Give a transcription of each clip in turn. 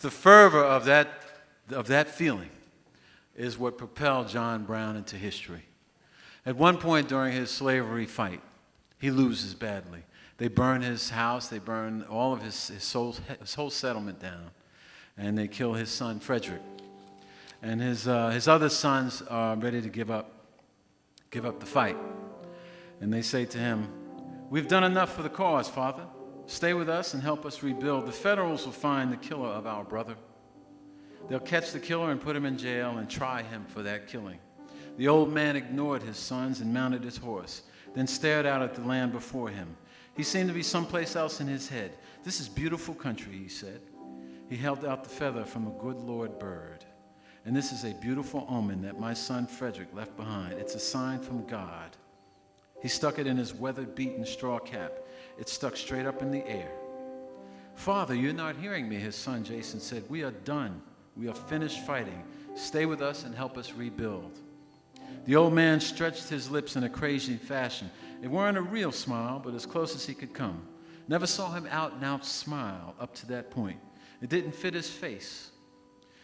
The fervor of that feeling is what propelled John Brown into history. At one point during his slavery fight, he loses badly. They burn his house, they burn all of his whole settlement down, and they kill his son, Frederick. And his other sons are ready to give up the fight. And they say to him, "We've done enough for the cause, Father. Stay with us and help us rebuild. The Federals will find the killer of our brother. They'll catch the killer and put him in jail and try him for that killing." The old man ignored his sons and mounted his horse, then stared out at the land before him. He seemed to be someplace else in his head. "This is beautiful country," he said. He held out the feather from a good Lord bird. "And this is a beautiful omen that my son Frederick left behind. It's a sign from God." He stuck it in his weather-beaten straw cap. It stuck straight up in the air. "Father, you're not hearing me," his son Jason said. "We are done. We are finished fighting. Stay with us and help us rebuild." The old man stretched his lips in a crazy fashion. It weren't a real smile, but as close as he could come. Never saw him out-and-out smile up to that point. It didn't fit his face.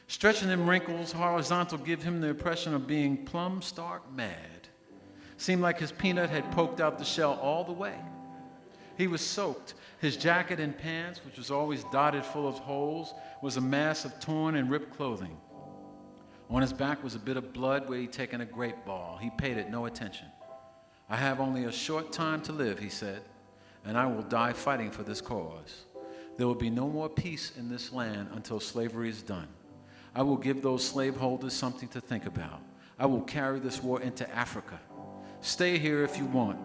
Stretching them wrinkles horizontal give him the impression of being plumb stark mad. Seemed like his peanut had poked out the shell all the way. He was soaked. His jacket and pants, which was always dotted full of holes, was a mass of torn and ripped clothing. On his back was a bit of blood where he'd taken a grape ball. He paid it no attention. "I have only a short time to live," he said, "and I will die fighting for this cause. There will be no more peace in this land until slavery is done. I will give those slaveholders something to think about. I will carry this war into Africa. Stay here if you want.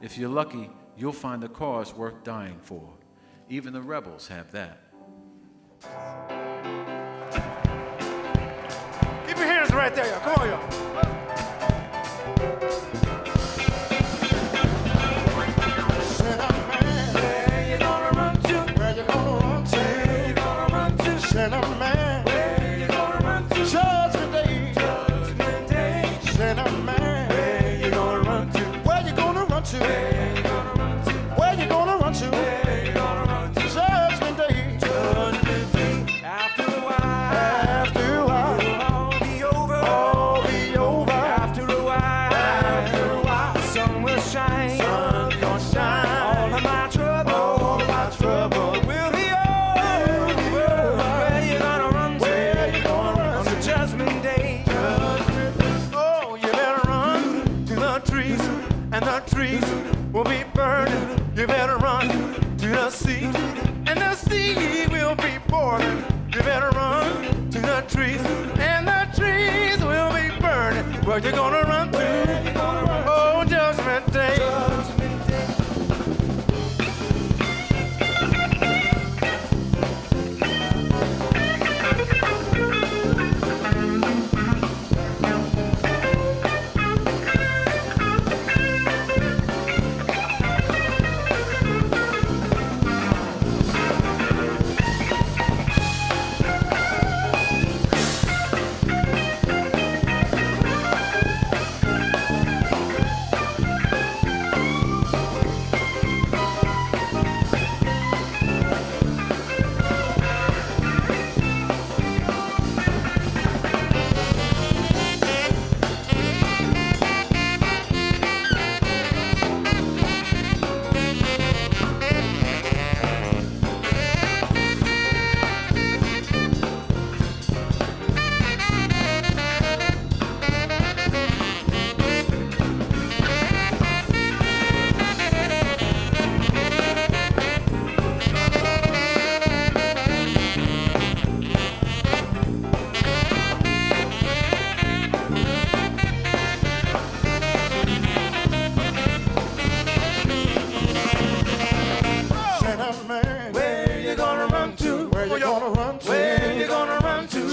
If you're lucky, you'll find a cause worth dying for. Even the rebels have that." Keep your hands right there, y'all. Come on, y'all. Said a man, where you gonna run to? Where you gonna run to? Where you gonna run to? Said a man, where you gonna run to? Judgment Day. Judgment Day. Said a man, where you gonna run to? Where you gonna run to? Where you gonna run to? Where you gonna run to? Where you gonna run to? Judgment Day. Judgment Day. After a while, it'll all be over. All be over. After a while, the sun will shine. Sun gonna shine. All of my trouble will be over. Where you gonna run to? Where you gonna run to? On the Judgment Day. Oh, you better run to the trees, and the trees will be burning. You better run to the sea, and the sea will be boiling. You better run to the trees, and the trees will be burning. Where you gonna run to? Oh, Judgment Day.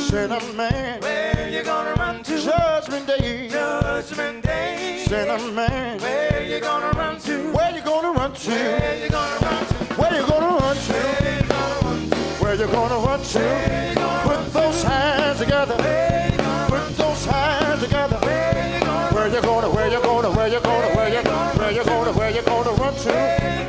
Said a man, where you gonna run to? Judgment Day. Judgment Day. Said a man, where you gonna run to? Where you gonna run to? Where you gonna run to? Where you gonna run to? Where you gonna run to? Put those hands together. Put those hands together. Where you gonna? Where you gonna? Where you gonna? Where you gonna? Where you gonna? Where you gonna? Where you gonna run to?